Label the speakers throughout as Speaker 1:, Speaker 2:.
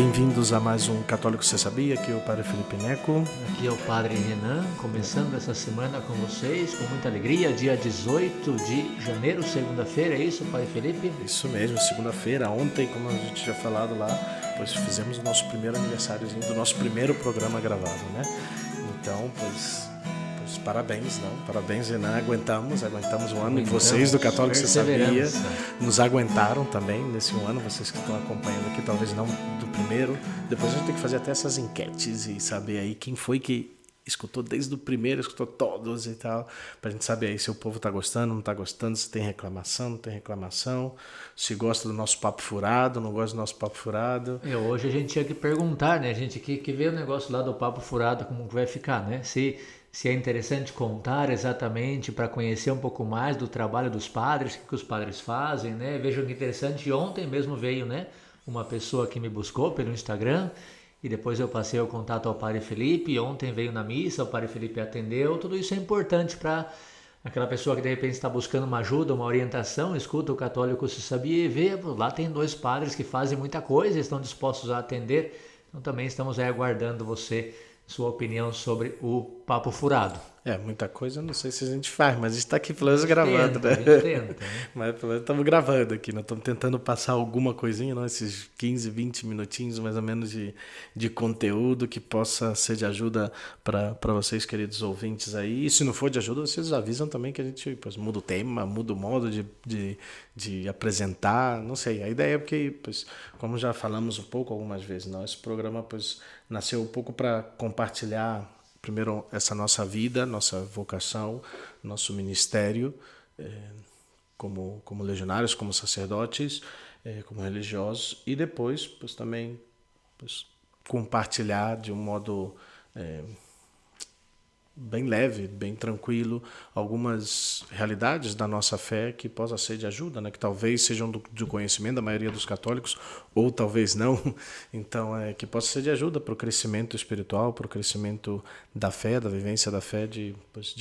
Speaker 1: Bem-vindos a mais um Católico Você Sabia? Aqui é o Padre Felipe Neco.
Speaker 2: Aqui é o Padre Renan, começando essa semana com vocês, com muita alegria, dia 18 de janeiro, segunda-feira, é isso, Padre Felipe?
Speaker 1: Isso mesmo, segunda-feira. Ontem, como a gente tinha falado lá, pois fizemos o nosso primeiro aniversáriozinho do nosso primeiro programa gravado, né? Então, pois parabéns, não? Parabéns, Renan, aguentamos um ano, e vocês do Católico Você Sabia nos aguentaram também nesse ano, vocês que estão acompanhando aqui, talvez não do primeiro, depois a gente tem que fazer até essas enquetes e saber aí quem foi que escutou desde o primeiro, escutou todos e tal, pra gente saber aí se o povo tá gostando, não tá gostando, se tem reclamação, não tem reclamação, se gosta do nosso papo furado, não gosta do nosso papo furado.
Speaker 2: Hoje a gente tinha que perguntar, né? A gente que vê o negócio lá do papo furado, como que vai ficar, né? Se é interessante contar exatamente para conhecer um pouco mais do trabalho dos padres, o que os padres fazem, né? Vejam que interessante, ontem mesmo veio, né, uma pessoa que me buscou pelo Instagram e depois eu passei o contato ao Padre Felipe, ontem veio na missa, o Padre Felipe atendeu, tudo isso é importante para aquela pessoa que de repente está buscando uma ajuda, uma orientação, escuta o Católico Se Sabia e vê, lá tem dois padres que fazem muita coisa, estão dispostos a atender, então também estamos aí aguardando você, sua opinião sobre o papo furado.
Speaker 1: Muita coisa, não sei se a gente faz, mas está aqui pelo menos gravando, né?
Speaker 2: A gente tenta, né?
Speaker 1: Mas pelo menos estamos gravando aqui, nós estamos tentando passar alguma coisinha, não? Esses 15, 20 minutinhos mais ou menos de conteúdo que possa ser de ajuda para vocês, queridos ouvintes aí. E se não for de ajuda, vocês avisam também que a gente muda o tema, muda o modo de apresentar, não sei. A ideia é porque, como já falamos um pouco algumas vezes, esse programa nasceu um pouco para compartilhar primeiro essa nossa vida, nossa vocação, nosso ministério, como legionários, como sacerdotes, como religiosos, e depois também compartilhar de um modo bem leve, bem tranquilo, algumas realidades da nossa fé que possa ser de ajuda, né? Que talvez sejam do conhecimento da maioria dos católicos, ou talvez não. Então, que possa ser de ajuda para o crescimento espiritual, para o crescimento da fé, da vivência da fé de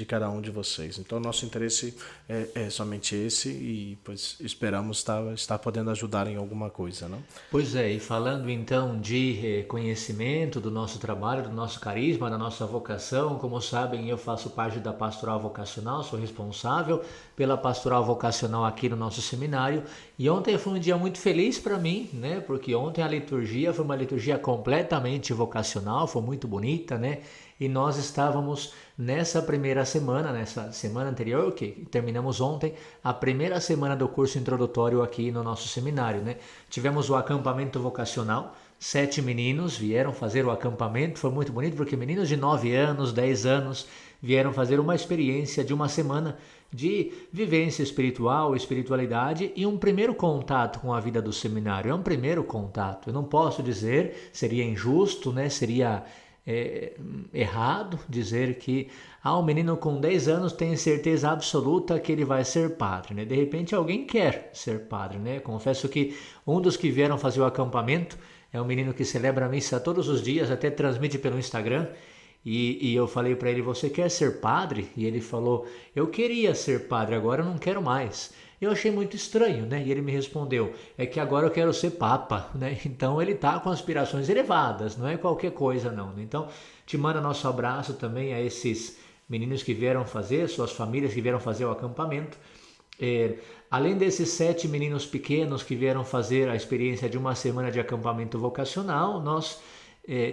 Speaker 1: cada um de vocês. Então, nosso interesse é somente esse e esperamos estar podendo ajudar em alguma coisa, não?
Speaker 2: Pois é, e falando então de conhecimento do nosso trabalho, do nosso carisma, da nossa vocação, como sabem, eu faço parte da Pastoral Vocacional, sou responsável pela Pastoral Vocacional aqui no nosso seminário, e ontem foi um dia muito feliz para mim, né? Porque ontem a liturgia foi uma liturgia completamente vocacional, foi muito bonita, né? E nós estávamos nessa primeira semana, nessa semana anterior, que terminamos ontem, a primeira semana do curso introdutório aqui no nosso seminário, né? Tivemos o acampamento vocacional, 7 meninos vieram fazer o acampamento, foi muito bonito porque meninos de 9 anos, 10 anos vieram fazer uma experiência de uma semana de vivência espiritual, espiritualidade e um primeiro contato com a vida do seminário. É um primeiro contato, eu não posso dizer, seria injusto, né? Seria errado dizer que um menino com 10 anos tem certeza absoluta que ele vai ser padre, né? De repente alguém quer ser padre, né? Confesso que um dos que vieram fazer o acampamento é um menino que celebra a missa todos os dias, até transmite pelo Instagram. E eu falei para ele, você quer ser padre? E ele falou, eu queria ser padre, agora eu não quero mais. Eu achei muito estranho, né? E ele me respondeu, é que agora eu quero ser papa, né? Então ele tá com aspirações elevadas, não é qualquer coisa não. Então te manda nosso abraço também a esses meninos que vieram fazer, suas famílias que vieram fazer o acampamento. Além desses 7 meninos pequenos que vieram fazer a experiência de uma semana de acampamento vocacional, nós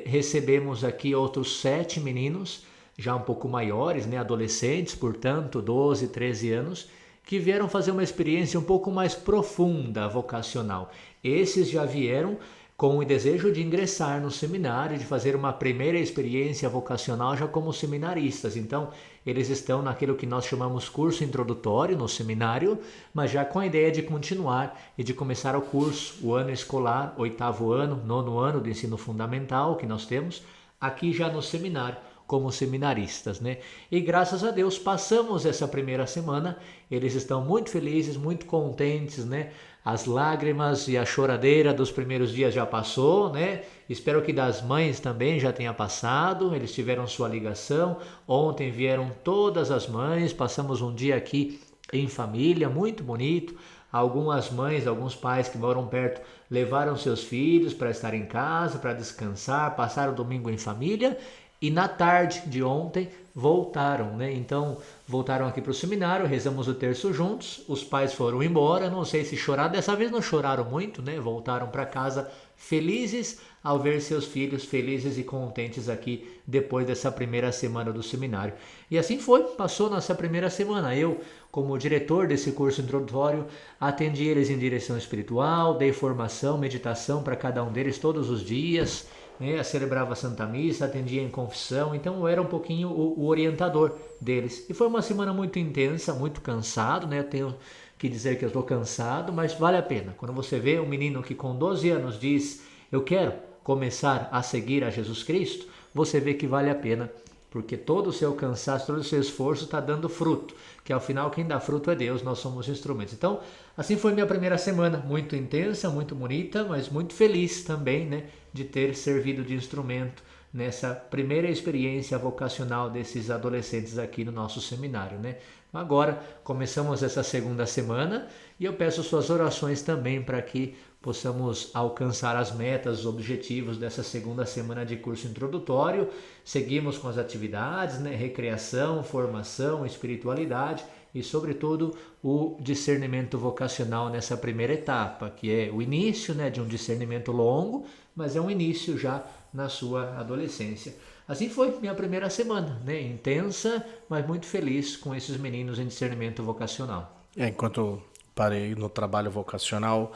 Speaker 2: recebemos aqui outros 7 meninos, já um pouco maiores, né, adolescentes, portanto, 12, 13 anos, que vieram fazer uma experiência um pouco mais profunda vocacional. Esses já vieram com o desejo de ingressar no seminário, de fazer uma primeira experiência vocacional já como seminaristas. Então, eles estão naquilo que nós chamamos curso introdutório no seminário, mas já com a ideia de continuar e de começar o curso, o ano escolar, 8º ano, 9º ano do ensino fundamental que nós temos, aqui já no seminário, como seminaristas, né? E graças a Deus passamos essa primeira semana, eles estão muito felizes, muito contentes, né? As lágrimas e a choradeira dos primeiros dias já passou, né? Espero que das mães também já tenha passado, eles tiveram sua ligação, ontem vieram todas as mães, passamos um dia aqui em família, muito bonito, Algumas mães, alguns pais que moram perto levaram seus filhos para estar em casa, para descansar, passaram o domingo em família e na tarde de ontem voltaram, né? Então voltaram aqui para o seminário, rezamos o terço juntos, os pais foram embora, não sei se choraram, dessa vez não choraram muito, né? Voltaram para casa felizes ao ver seus filhos felizes e contentes aqui depois dessa primeira semana do seminário. E assim foi, passou nossa primeira semana. Eu, como diretor desse curso introdutório, atendi eles em direção espiritual, dei formação, meditação para cada um deles todos os dias, né? Celebrava a Santa Missa, atendia em confissão, então eu era um pouquinho o orientador deles. E foi uma semana muito intensa, muito cansado, né? Eu tenho que dizer que eu estou cansado, mas vale a pena. Quando você vê um menino que com 12 anos diz, eu quero começar a seguir a Jesus Cristo, você vê que vale a pena, porque todo o seu cansaço, todo o seu esforço está dando fruto, que ao final quem dá fruto é Deus, nós somos instrumentos. Então, assim foi minha primeira semana, muito intensa, muito bonita, mas muito feliz também, né, de ter servido de instrumento nessa primeira experiência vocacional desses adolescentes aqui no nosso seminário, né? Agora começamos essa segunda semana e eu peço suas orações também para que possamos alcançar as metas, os objetivos dessa segunda semana de curso introdutório. Seguimos com as atividades, né? Recreação, formação, espiritualidade e, sobretudo, o discernimento vocacional nessa primeira etapa, que é o início, né, de um discernimento longo, mas é um início já na sua adolescência. Assim foi minha primeira semana, né? Intensa, mas muito feliz com esses meninos em discernimento vocacional.
Speaker 1: Enquanto parei no trabalho vocacional,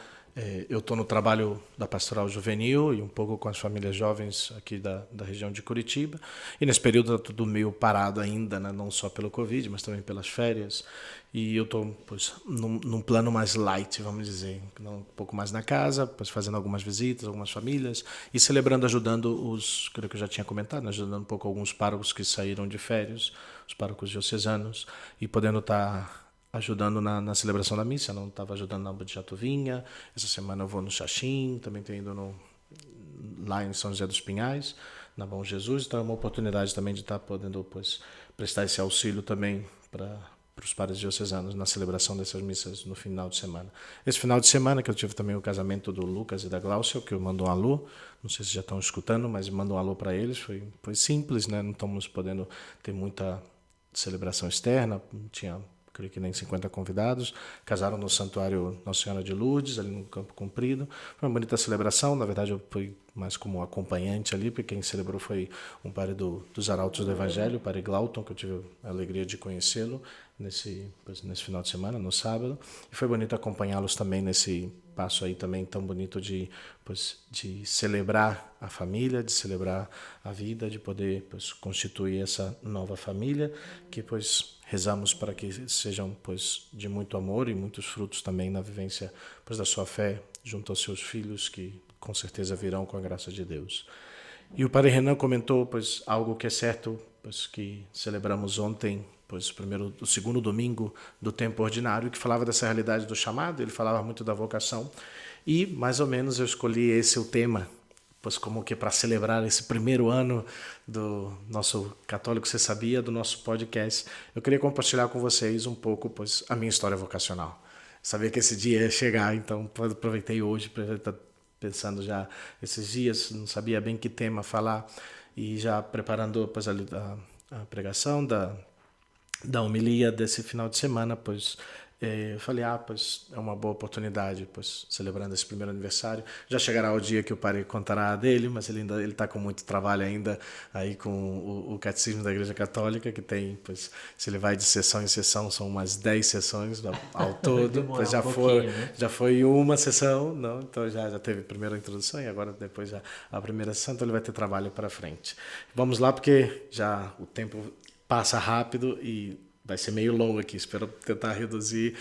Speaker 1: eu estou no trabalho da Pastoral Juvenil e um pouco com as famílias jovens aqui da região de Curitiba. E nesse período está tudo meio parado ainda, né? Não só pelo Covid, mas também pelas férias. E eu estou num plano mais light, vamos dizer, um pouco mais na casa, pois fazendo algumas visitas, algumas famílias e celebrando, ajudando os, creio que eu já tinha comentado, né? Ajudando um pouco alguns párocos que saíram de férias, os párocos diocesanos, e podendo estar ajudando na celebração da missa. Não estava ajudando na de Jatovinha. Essa semana eu vou no Xaxim, também estou indo lá em São José dos Pinhais, na Bom Jesus. Então é uma oportunidade também de estar podendo prestar esse auxílio também para os padres diocesanos na celebração dessas missas no final de semana. Esse final de semana que eu tive também o casamento do Lucas e da Glaucia, que eu mando um alô, não sei se já estão escutando, mas mando um alô para eles. Foi simples, né? Não estamos podendo ter muita celebração externa, tinha creio que nem 50 convidados, casaram no Santuário Nossa Senhora de Lourdes, ali no Campo Comprido. Foi uma bonita celebração, na verdade eu fui mais como acompanhante ali, porque quem celebrou foi um padre dos Arautos do Evangelho, o padre Glauton, que eu tive a alegria de conhecê-lo nesse final de semana, no sábado. E foi bonito acompanhá-los também nesse passo aí também tão bonito de celebrar a família, de celebrar a vida, de poder constituir essa nova família, que rezamos para que sejam de muito amor e muitos frutos também na vivência da sua fé junto aos seus filhos, que com certeza virão com a graça de Deus. E o padre Renan comentou algo que é certo, que celebramos ontem, o segundo domingo do tempo ordinário, que falava dessa realidade do chamado. Ele falava muito da vocação e mais ou menos eu escolhi esse o tema, como que para celebrar esse primeiro ano do nosso Católico Você Sabia, do nosso podcast. Eu queria compartilhar com vocês um pouco a minha história vocacional. Sabia que esse dia ia chegar, então aproveitei hoje para estar pensando já esses dias, não sabia bem que tema falar, e já preparando a pregação da homilia desse final de semana, eu falei, é uma boa oportunidade, celebrando esse primeiro aniversário. Já chegará o dia que o padre contará dele, mas ele está com muito trabalho ainda aí com o Catecismo da Igreja Católica, que tem, se ele vai de sessão em sessão, são umas 10 sessões ao todo. Já foi uma sessão, não? Então já teve a primeira introdução e agora depois já a primeira sessão, então ele vai ter trabalho para frente. Vamos lá, porque já o tempo passa rápido e vai ser meio longo aqui. Espero tentar reduzir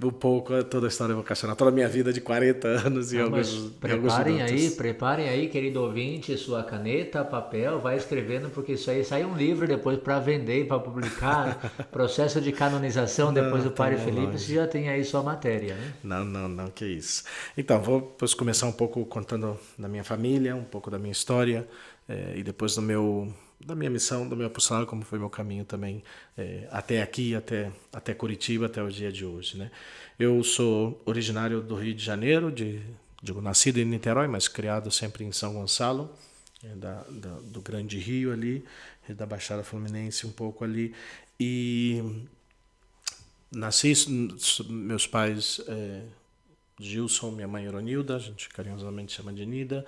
Speaker 1: um pouco toda a história vocacional, toda a minha vida de 40 anos e alguns minutos.
Speaker 2: Preparem aí, querido ouvinte, sua caneta, papel, vai escrevendo, porque isso aí sai um livro depois para vender, para publicar, processo de canonização depois do Padre Felipe, você já tem aí sua matéria, né?
Speaker 1: Não, que isso. Então, vou começar um pouco contando da minha família, um pouco da minha história, e depois do meu da minha missão, do meu apostolado, como foi meu caminho também até aqui, até Curitiba, até o dia de hoje, né? Eu sou originário do Rio de Janeiro, digo, nascido em Niterói, mas criado sempre em São Gonçalo, do Grande Rio ali, da Baixada Fluminense um pouco ali, e nasci, meus pais, Gilson, minha mãe Eronilda, a gente carinhosamente chama de Nida.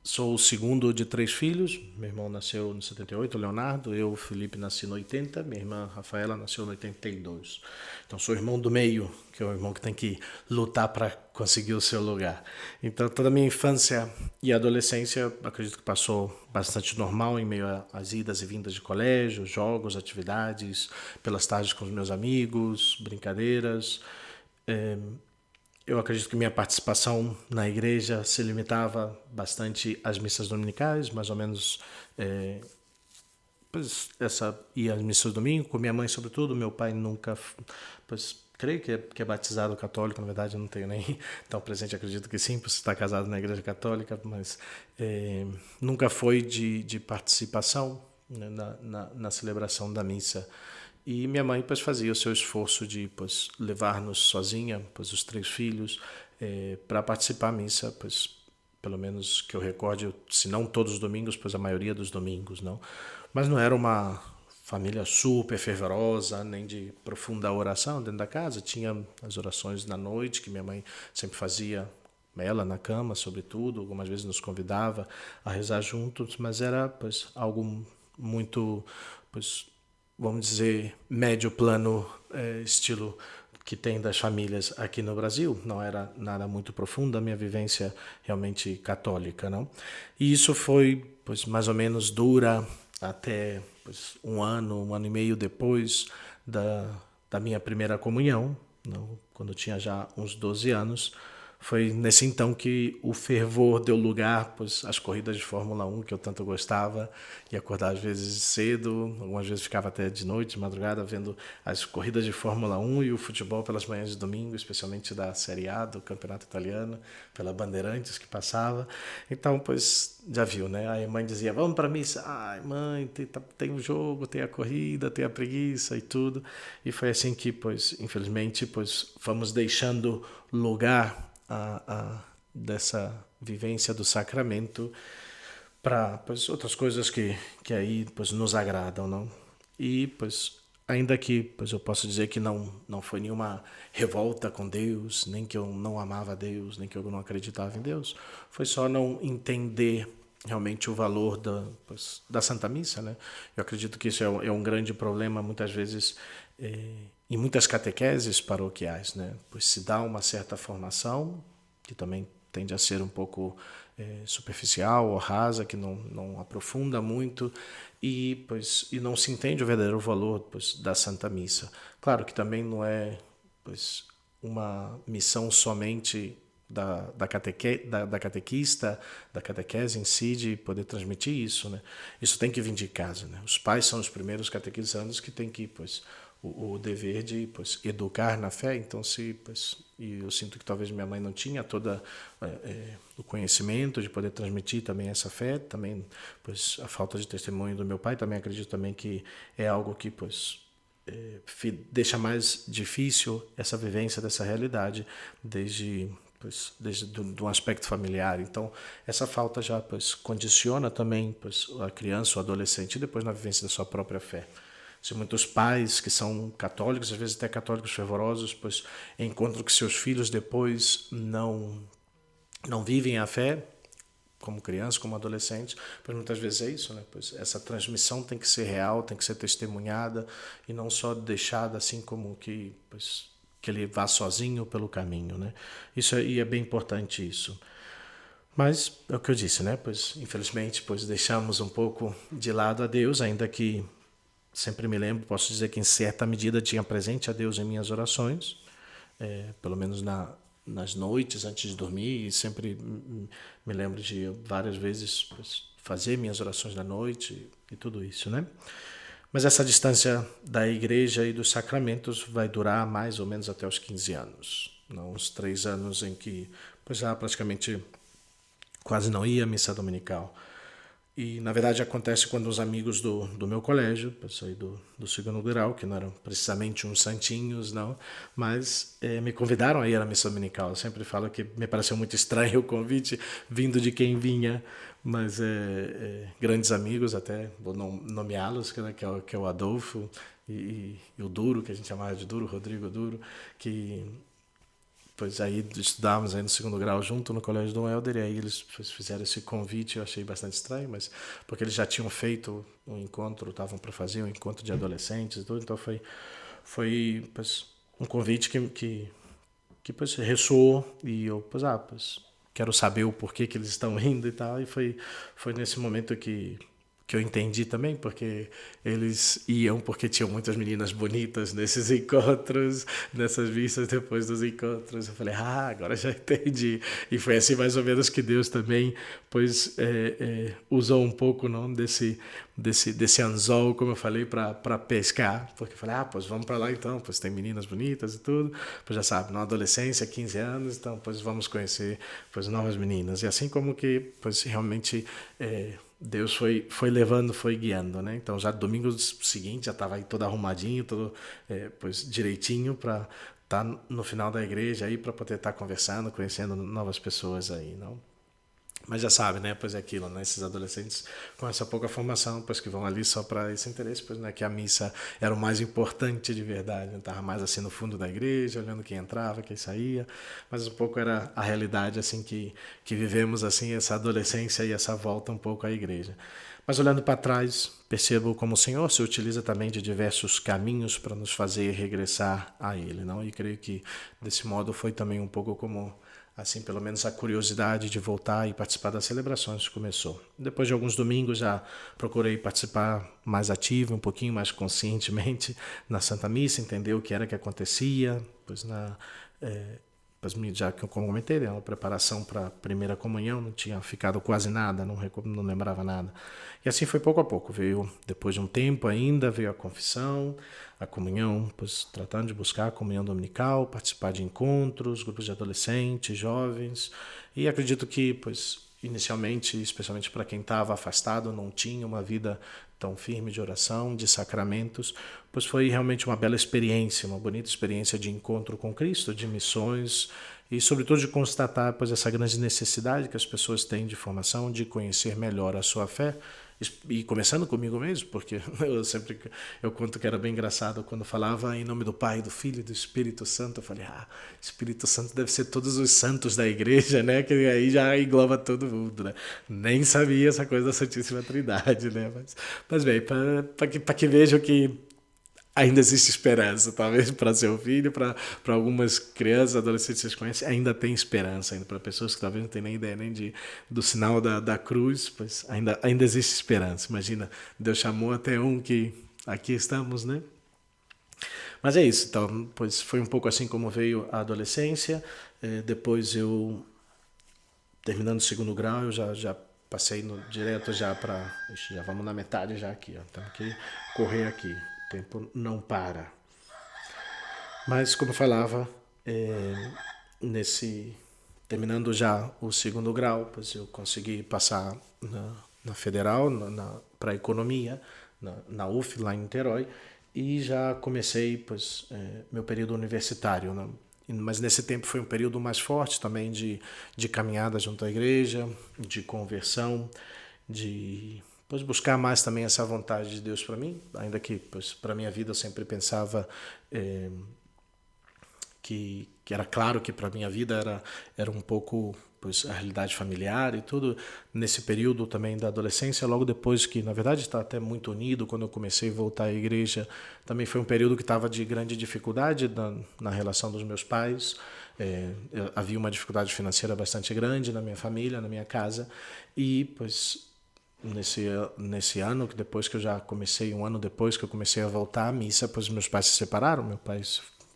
Speaker 1: Sou o segundo de 3 filhos. Meu irmão nasceu no 78, o Leonardo. Eu, Felipe, nasci no 80. Minha irmã, Rafaela, nasceu no 82. Então, sou o irmão do meio, que é o irmão que tem que lutar para conseguir o seu lugar. Então, toda a minha infância e adolescência, acredito que passou bastante normal, em meio às idas e vindas de colégio, jogos, atividades, pelas tardes com os meus amigos, brincadeiras. Eu acredito que minha participação na igreja se limitava bastante às missas dominicais, mais ou menos, ia às missas do domingo, com minha mãe sobretudo. Meu pai nunca, creio que é batizado católico, na verdade eu não tenho nem tão presente, acredito que sim, por estar casado na igreja católica, mas nunca foi de participação, né, na celebração da missa. E minha mãe fazia o seu esforço de levar-nos sozinha, os 3 filhos, para participar da missa, pelo menos que eu recorde, se não todos os domingos, a maioria dos domingos, não. Mas não era uma família super fervorosa, nem de profunda oração dentro da casa. Tinha as orações da noite, que minha mãe sempre fazia, ela na cama, sobretudo, algumas vezes nos convidava a rezar juntos, mas era algo muito, vamos dizer, médio plano, estilo que tem das famílias aqui no Brasil. Não era nada muito profundo a minha vivência realmente católica, não? E isso foi, mais ou menos dura até um ano e meio depois da minha primeira comunhão, não? Quando eu tinha já uns 12 anos. Foi nesse então que o fervor deu lugar às corridas de Fórmula 1, que eu tanto gostava, e acordar às vezes cedo, algumas vezes ficava até de noite, de madrugada, vendo as corridas de Fórmula 1 e o futebol pelas manhãs de domingo, especialmente da Série A, do Campeonato Italiano, pela Bandeirantes que passava. Então, já viu, né? Aí a mãe dizia, vamos para a missa. Ai, mãe, tem o jogo, tem a corrida, tem a preguiça e tudo. E foi assim que, infelizmente, fomos deixando lugar dessa vivência do sacramento para outras coisas que aí nos agradam, não? E ainda que eu posso dizer que não foi nenhuma revolta com Deus, nem que eu não amava Deus, nem que eu não acreditava em Deus, foi só não entender realmente o valor da Santa Missa, né? Eu acredito que isso é um grande problema muitas vezes em muitas catequeses paroquiais, né? Pois se dá uma certa formação, que também tende a ser um pouco superficial ou rasa, que não aprofunda muito, e não se entende o verdadeiro valor da Santa Missa. Claro que também não é uma missão somente da catequista, da catequese em si, de poder transmitir isso, né? Isso tem que vir de casa, né? Os pais são os primeiros catequizandos que têm que o dever de educar na fé. Então, e eu sinto que talvez minha mãe não tinha todo o conhecimento de poder transmitir também essa fé, também a falta de testemunho do meu pai, também acredito também que é algo que deixa mais difícil essa vivência dessa realidade desde do aspecto familiar. Então, essa falta já condiciona também a criança, o adolescente, e depois na vivência da sua própria fé. Se muitos pais que são católicos, às vezes até católicos fervorosos, encontram que seus filhos depois não vivem a fé, como criança, como adolescente, muitas vezes é isso, né? Essa transmissão tem que ser real, tem que ser testemunhada e não só deixada assim como que ele vá sozinho pelo caminho, né? Isso aí é bem importante isso. Mas é o que eu disse, né? Infelizmente, deixamos um pouco de lado a Deus, ainda que sempre me lembro, posso dizer que em certa medida tinha presente a Deus em minhas orações, pelo menos nas noites antes de dormir, e sempre me lembro de várias vezes fazer minhas orações da noite e tudo isso, né? Mas essa distância da igreja e dos sacramentos vai durar mais ou menos até os 15 anos. Uns 3 anos em que já praticamente quase não ia à missa dominical. E, na verdade, acontece quando os amigos do meu colégio, eu saí do segundo grau, que não eram precisamente uns santinhos, não, mas me convidaram a ir à missa dominical. Eu sempre falo que me pareceu muito estranho o convite, vindo de quem vinha, mas grandes amigos, até vou nomeá-los, né, que é o Adolfo e o Duro, que a gente chamava de Duro, Rodrigo Duro, que pois aí estudávamos aí no segundo grau junto no colégio Dom Helder, e aí eles fizeram esse convite. Eu achei bastante estranho, mas porque eles já tinham feito um encontro, estavam para fazer um encontro de adolescentes e tudo, então foi pois, um convite que pois, ressoou, e eu pois, quero saber o porquê que eles estão indo e tal, e foi nesse momento que eu entendi também, porque eles iam porque tinham muitas meninas bonitas nesses encontros, nessas vistas depois dos encontros. Eu falei, agora já entendi. E foi assim mais ou menos que Deus também pois usou um pouco, não, desse anzol, como eu falei, para pescar, porque eu falei, pois vamos para lá então, pois tem meninas bonitas e tudo, pois já sabe, na adolescência, 15 anos, então pois vamos conhecer pois novas meninas. E assim como que pois realmente Deus foi levando, foi guiando, né? Então já domingo seguinte já estava aí todo arrumadinho, todo pois direitinho para estar no final da igreja aí, para poder estar conversando, conhecendo novas pessoas aí, não? Mas já sabe, né? Pois é aquilo, né? Esses adolescentes com essa pouca formação, pois que vão ali só para esse interesse, pois, né? Que a missa era o mais importante de verdade. Eu estava mais assim no fundo da igreja, olhando quem entrava, quem saía, mas um pouco era a realidade assim que vivemos assim, essa adolescência e essa volta um pouco à igreja. Mas olhando para trás, percebo como o Senhor se utiliza também de diversos caminhos para nos fazer regressar a Ele, não? E creio que desse modo foi também um pouco como assim, pelo menos a curiosidade de voltar e participar das celebrações começou. Depois de alguns domingos já procurei participar mais ativo, um pouquinho mais conscientemente na Santa Missa, entender o que era que acontecia, pois já que eu comentei, né, a preparação para a primeira comunhão, não tinha ficado quase nada, não lembrava nada. E assim foi pouco a pouco. Veio, depois de um tempo ainda, veio a confissão, a comunhão, pois, tratando de buscar a comunhão dominical, participar de encontros, grupos de adolescentes, jovens. E acredito que, pois, inicialmente, especialmente para quem estava afastado, não tinha uma vida tão firme de oração, de sacramentos, pois foi realmente uma bela experiência, uma bonita experiência de encontro com Cristo, de missões e, sobretudo, de constatar pois, essa grande necessidade que as pessoas têm de formação, de conhecer melhor a sua fé. E começando comigo mesmo, porque eu conto que era bem engraçado quando falava em nome do Pai, do Filho e do Espírito Santo. Eu falei, Espírito Santo deve ser todos os santos da igreja, né? Que aí já engloba todo mundo, né? Nem sabia essa coisa da Santíssima Trindade, né? Mas bem, para que vejam que ainda existe esperança, talvez para seu filho, para algumas crianças, adolescentes que vocês conhecem, ainda tem esperança, ainda para pessoas que talvez não tenham nem ideia nem do sinal da cruz, pois ainda existe esperança. Imagina, Deus chamou até um que aqui estamos, né? Mas é isso, então, pois foi um pouco assim como veio a adolescência. Depois eu, terminando o segundo grau, eu já passei direto já para... Já vamos na metade já aqui, ó. Temos que correr aqui. O tempo não para. Mas, como eu falava, terminando já o segundo grau, pois eu consegui passar na Federal, para Economia, na UF, lá em Niterói, e já comecei pois, meu período universitário, né? Mas nesse tempo foi um período mais forte também de caminhada junto à igreja, de conversão, de pois, buscar mais também essa vontade de Deus para mim, ainda que para a minha vida eu sempre pensava que era claro que para a minha vida era um pouco pois, a realidade familiar e tudo. Nesse período também da adolescência, logo depois que, na verdade, está até muito unido, quando eu comecei a voltar à igreja, também foi um período que estava de grande dificuldade na relação dos meus pais. Havia uma dificuldade financeira bastante grande na minha família, na minha casa, e pois nesse ano, que depois que eu já comecei, um ano depois que eu comecei a voltar à missa, pois meus pais se separaram, meu pai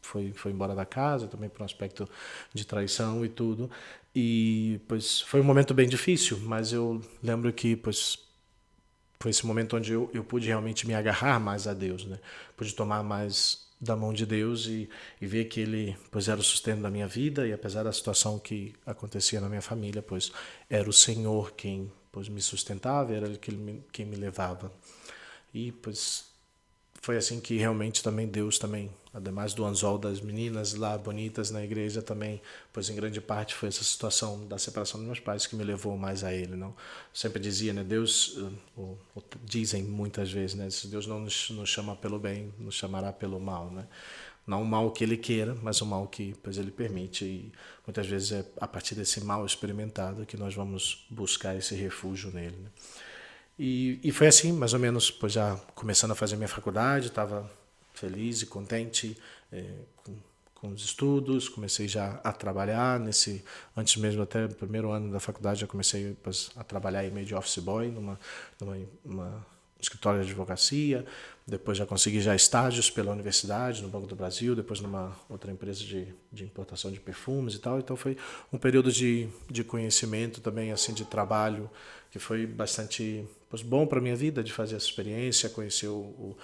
Speaker 1: foi embora da casa, também por um aspecto de traição e tudo. E pois foi um momento bem difícil, mas eu lembro que pois foi esse momento onde eu pude realmente me agarrar mais a Deus, né? Pude tomar mais da mão de Deus e ver que Ele pois era o sustento da minha vida, e apesar da situação que acontecia na minha família, pois era o Senhor quem pois me sustentava, era ele quem me levava. E pois foi assim que realmente também Deus também, ademais do anzol das meninas lá bonitas na igreja também, pois em grande parte foi essa situação da separação dos meus pais que me levou mais a Ele, não? Sempre dizia, né, Deus, dizem muitas vezes, né, se Deus não nos chama pelo bem, nos chamará pelo mal, né? Não o mal que Ele queira, mas o mal que pois Ele permite, e muitas vezes é a partir desse mal experimentado que nós vamos buscar esse refúgio nele, né? E foi assim, mais ou menos, pois já começando a fazer minha faculdade, estava feliz e contente com os estudos, comecei já a trabalhar antes mesmo até do primeiro ano da faculdade, já comecei pois, a trabalhar em meio de office boy, numa escritório de advocacia, depois já consegui já estágios pela universidade, no Banco do Brasil, depois numa outra empresa de importação de perfumes e tal. Então foi um período de conhecimento também, assim, de trabalho, que foi bastante pois, bom para a minha vida, de fazer essa experiência, conhecer o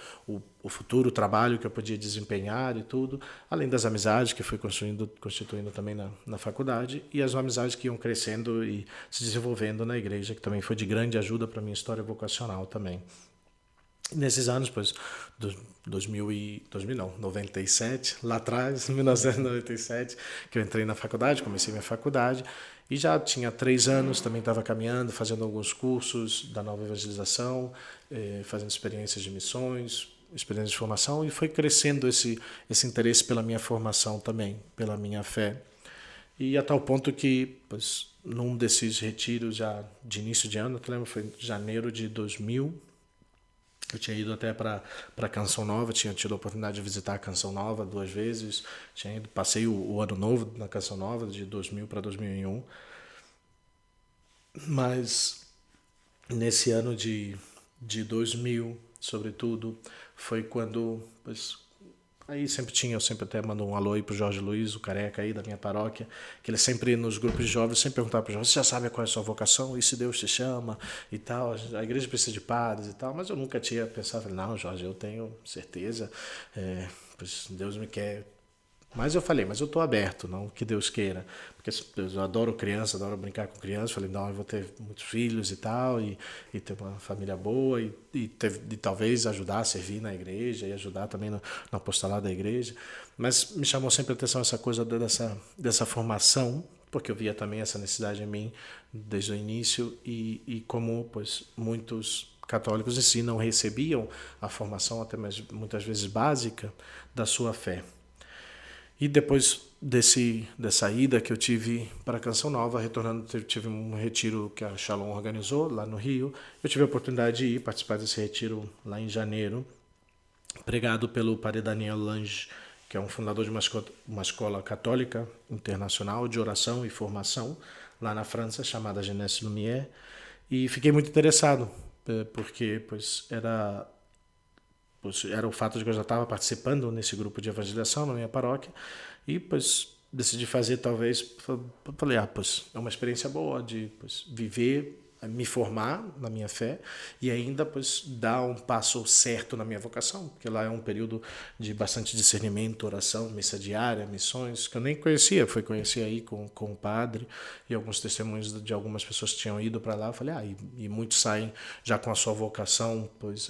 Speaker 1: futuro trabalho que eu podia desempenhar e tudo, além das amizades que fui constituindo também na faculdade, e as amizades que iam crescendo e se desenvolvendo na igreja, que também foi de grande ajuda para a minha história vocacional também. Nesses anos, pois, 2000 não, 97, lá atrás, 1997, que eu entrei na faculdade, comecei minha faculdade, e já tinha 3 anos, também estava caminhando, fazendo alguns cursos da nova evangelização, fazendo experiências de missões, experiências de formação, e foi crescendo esse interesse pela minha formação também, pela minha fé. E a tal ponto que, pois, num desses retiros já de início de ano, eu lembro, foi em janeiro de 2000, eu tinha ido até para Canção Nova, tinha tido a oportunidade de visitar a Canção Nova 2 vezes, passei o ano novo na Canção Nova, de 2000 para 2001, mas nesse ano de 2000, sobretudo, foi quando, pois, aí eu sempre até mando um alô aí pro Jorge Luiz, o careca aí da minha paróquia, que ele sempre nos grupos de jovens sempre perguntava pro Jorge, você já sabe qual é a sua vocação, e se Deus te chama e tal, a igreja precisa de padres e tal, mas eu nunca tinha pensado, não, Jorge, eu tenho certeza, pois Deus me quer. Mas eu falei, mas eu estou aberto, não que Deus queira. Porque eu adoro criança, adoro brincar com criança. Falei, não, eu vou ter muitos filhos e tal, e ter uma família boa, e talvez ajudar a servir na igreja, e ajudar também no apostolado da igreja. Mas me chamou sempre a atenção essa coisa dessa formação, porque eu via também essa necessidade em mim desde o início, e como pois, muitos católicos em si não recebiam a formação, até muitas vezes básica, da sua fé. E depois dessa ida que eu tive para a Canção Nova, retornando, eu tive um retiro que a Shalom organizou lá no Rio. Eu tive a oportunidade de ir participar desse retiro lá em janeiro, pregado pelo padre Daniel Lange, que é um fundador de uma escola católica internacional de oração e formação lá na França, chamada Jeunesse Lumière. E fiquei muito interessado, porque pois, era o fato de que eu já estava participando nesse grupo de evangelização na minha paróquia e pois decidi fazer talvez, falei, pois é uma experiência boa de pois, viver, me formar na minha fé e ainda pois dar um passo certo na minha vocação, porque lá é um período de bastante discernimento, oração, missa diária, missões, que eu nem conhecia, fui conhecer aí com o padre e alguns testemunhos de algumas pessoas que tinham ido para lá. Eu falei, e muitos saem já com a sua vocação pois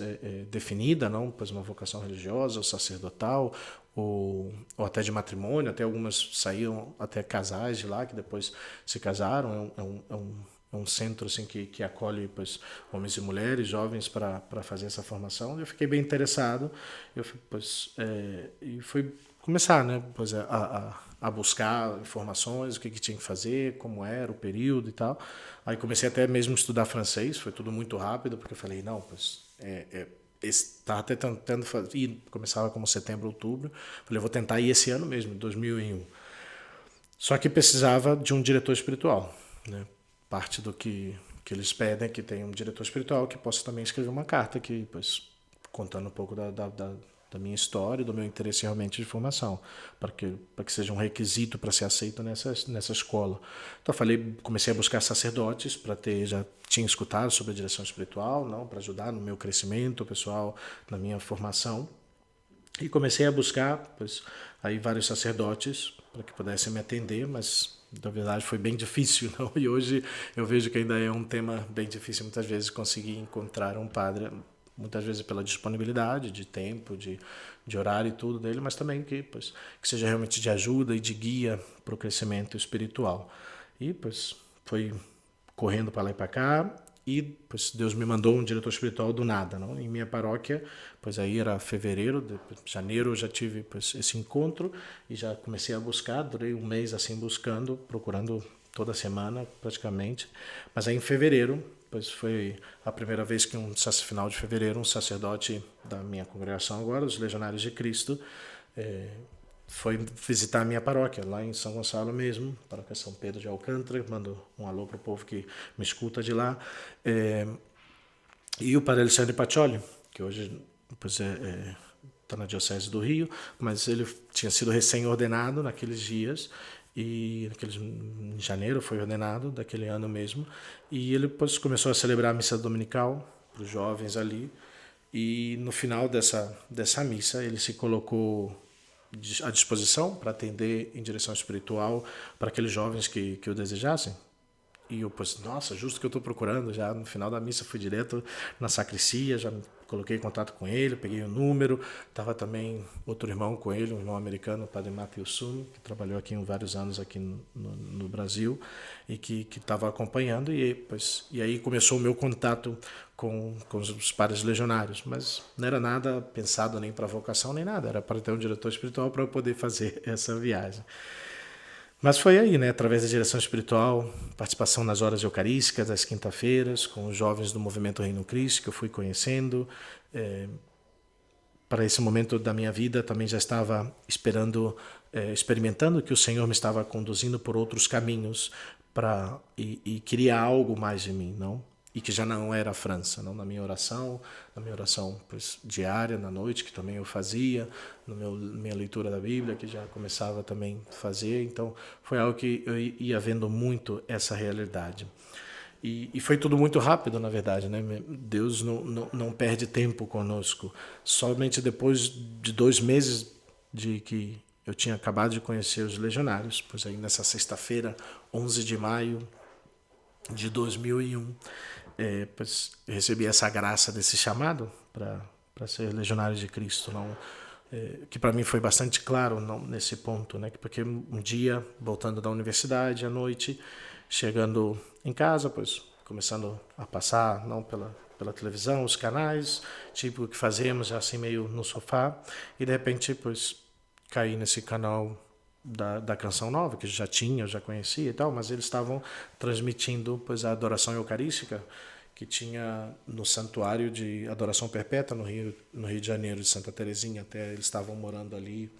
Speaker 1: definida, não, pois uma vocação religiosa ou sacerdotal, ou até de matrimônio, até algumas saíram até casais de lá que depois se casaram. É um centro assim que acolhe pois, homens e mulheres, jovens para fazer essa formação. Eu fiquei bem interessado, e fui começar, né, pois, a buscar informações, o que tinha que fazer, como era o período e tal. Aí comecei até mesmo a estudar francês, foi tudo muito rápido, porque eu falei, não, pois estava até tentando fazer, e começava como setembro, outubro. Falei, eu vou tentar ir esse ano mesmo, 2001. Só que precisava de um diretor espiritual, né? Parte do que eles pedem é que tenha um diretor espiritual que possa também escrever uma carta que, pois, contando um pouco da minha história, do meu interesse realmente de formação, para que seja um requisito para ser aceito nessa escola. Então comecei a buscar sacerdotes já tinha escutado sobre a direção espiritual, não, para ajudar no meu crescimento pessoal, na minha formação, e comecei a buscar, pois, aí vários sacerdotes para que pudessem me atender, mas na verdade foi bem difícil, não? E hoje eu vejo que ainda é um tema bem difícil muitas vezes conseguir encontrar um padre, muitas vezes pela disponibilidade de tempo, de horário e tudo dele, mas também que seja realmente de ajuda e de guia para o crescimento espiritual. E pois foi correndo para lá e para cá, e pois Deus me mandou um diretor espiritual do nada, não? Em minha paróquia, pois aí era fevereiro, janeiro eu já tive pois esse encontro e já comecei a buscar, durei um mês assim buscando, procurando toda semana praticamente, mas aí em fevereiro, pois foi a primeira vez que final de fevereiro, um sacerdote da minha congregação agora, os Legionários de Cristo, foi visitar a minha paróquia, lá em São Gonçalo mesmo, paróquia São Pedro de Alcântara, mando um alô para o povo que me escuta de lá. E o padre Alexandre Pacioli, que hoje está na Diocese do Rio, mas ele tinha sido recém-ordenado naqueles dias, em janeiro foi ordenado, daquele ano mesmo, e ele depois começou a celebrar a missa dominical para os jovens ali, e no final dessa missa ele se colocou à disposição para atender em direção espiritual para aqueles jovens que o desejassem. E eu pensei, nossa, justo que eu estou procurando, já no final da missa fui direto na sacristia, já coloquei em contato com ele, peguei o número, estava também outro irmão com ele, um irmão americano, o padre Matthew Sumi, que trabalhou aqui vários anos aqui no Brasil e que estava acompanhando, e aí começou o meu contato com os padres legionários, mas não era nada pensado nem para vocação nem nada, era para ter um diretor espiritual para eu poder fazer essa viagem. Mas foi aí, né, através da direção espiritual, participação nas horas eucarísticas, das quinta-feiras, com os jovens do Movimento Reino Cristo, que eu fui conhecendo. Para esse momento da minha vida, também já estava experimentando que o Senhor me estava conduzindo por outros caminhos e queria algo mais de mim, não? E que já não era a França, não? Na minha oração pois, diária, na noite, que também eu fazia, minha leitura da Bíblia, que já começava também a fazer. Então, foi algo que eu ia vendo muito essa realidade. E foi tudo muito rápido, na verdade, né? Deus não perde tempo conosco. Somente depois de 2 meses de que eu tinha acabado de conhecer os legionários, pois aí nessa sexta-feira, 11 de maio de 2001, pois recebi essa graça desse chamado para ser legionário de Cristo, não? Que para mim foi bastante claro não, nesse ponto, né? Porque um dia, voltando da universidade à noite, chegando em casa, pois começando a passar não pela televisão, os canais, tipo o que fazemos, assim meio no sofá, e de repente, pois caí nesse canal da Canção Nova, que eu já conhecia e tal, mas eles estavam transmitindo pois a adoração eucarística que tinha no Santuário de Adoração Perpétua no Rio de Janeiro, de Santa Terezinha, até eles estavam morando ali,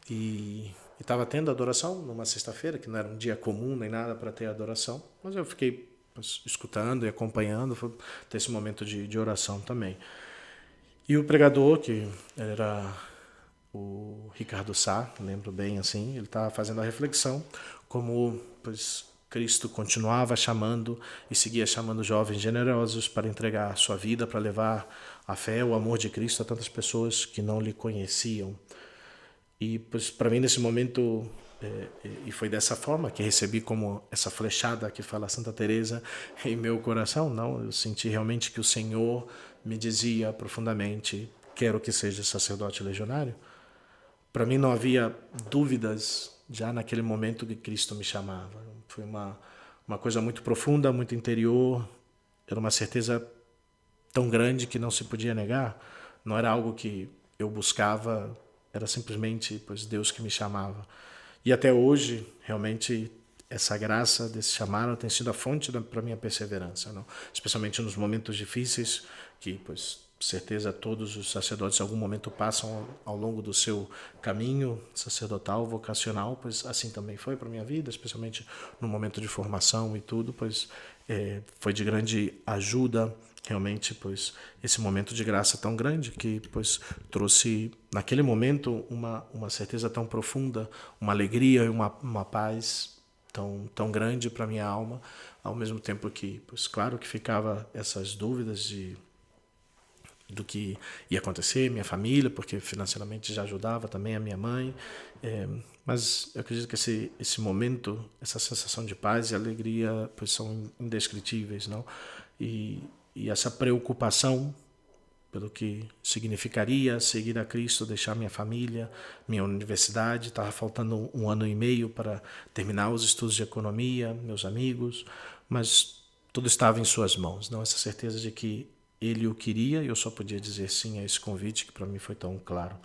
Speaker 1: e estava tendo adoração numa sexta-feira, que não era um dia comum nem nada para ter adoração, mas eu fiquei escutando e acompanhando, foi ter esse momento de oração também. E o pregador, que era o Ricardo Sá, lembro bem assim, ele estava fazendo a reflexão como pois Cristo continuava chamando e seguia chamando jovens generosos para entregar sua vida, para levar a fé, o amor de Cristo a tantas pessoas que não lhe conheciam. E pois para mim nesse momento e foi dessa forma que recebi como essa flechada que fala Santa Teresa em meu coração, não? Eu senti realmente que o Senhor me dizia profundamente: quero que seja sacerdote legionário. Para mim não havia dúvidas já naquele momento que Cristo me chamava. Foi uma coisa muito profunda, muito interior. Era uma certeza tão grande que não se podia negar. Não era algo que eu buscava, era simplesmente pois Deus que me chamava. E até hoje, realmente, essa graça desse chamado tem sido a fonte para minha perseverança, não? Especialmente nos momentos difíceis que, pois, certeza todos os sacerdotes em algum momento passam ao longo do seu caminho sacerdotal, vocacional, pois assim também foi para minha vida, especialmente no momento de formação e tudo, pois foi de grande ajuda realmente, pois esse momento de graça tão grande que pois trouxe naquele momento uma certeza tão profunda, uma alegria e uma paz tão grande para minha alma, ao mesmo tempo que, pois claro que ficava essas dúvidas do que ia acontecer, minha família, porque financeiramente já ajudava também a minha mãe. Mas eu acredito que esse momento, essa sensação de paz e alegria, pois são indescritíveis, não? E essa preocupação pelo que significaria seguir a Cristo, deixar minha família, minha universidade. Estava faltando 1 ano e meio para terminar os estudos de economia, meus amigos, mas tudo estava em suas mãos. Não, essa certeza de que Ele o queria e eu só podia dizer sim a esse convite que para mim foi tão claro.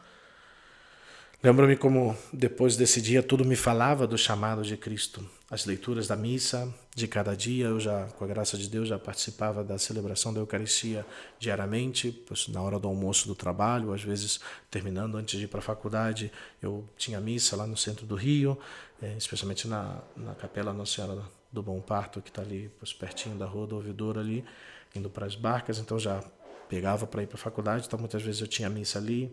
Speaker 1: Lembro-me como, depois desse dia, tudo me falava do chamado de Cristo. As leituras da missa de cada dia, eu já, com a graça de Deus, já participava da celebração da Eucaristia diariamente, pois na hora do almoço do trabalho, às vezes terminando antes de ir para a faculdade, eu tinha missa lá no centro do Rio, especialmente na Capela Nossa Senhora do Bom Parto, que está ali pois, pertinho da Rua do Ouvidor, ali, indo para as barcas, então já pegava para ir para a faculdade, então muitas vezes eu tinha missa ali.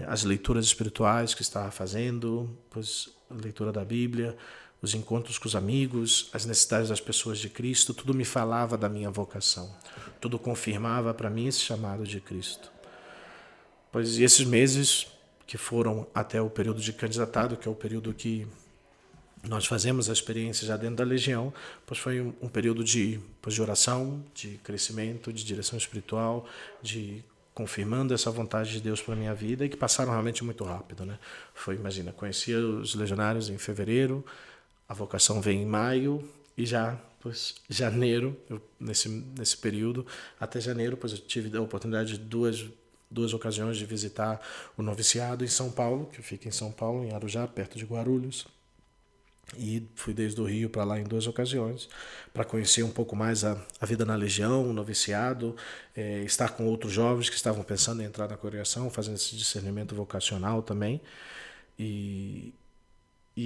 Speaker 1: As leituras espirituais que estava fazendo, pois, a leitura da Bíblia, os encontros com os amigos, as necessidades das pessoas de Cristo, tudo me falava da minha vocação, tudo confirmava para mim esse chamado de Cristo. Pois e esses meses que foram até o período de candidatado, que é o período que nós fazemos a experiência já dentro da Legião, pois foi um período de oração, de crescimento, de direção espiritual, de confirmando essa vontade de Deus para a minha vida e que passaram realmente muito rápido, né? Imagina, conheci os legionários em fevereiro, a vocação vem em maio e já, pois, janeiro, nesse período, até janeiro, pois eu tive a oportunidade de duas ocasiões de visitar o noviciado em São Paulo, que fica em São Paulo, em Arujá, perto de Guarulhos. E fui desde o Rio para lá em 2 ocasiões, para conhecer um pouco mais a vida na Legião, o noviciado, estar com outros jovens que estavam pensando em entrar na congregação, fazendo esse discernimento vocacional também. E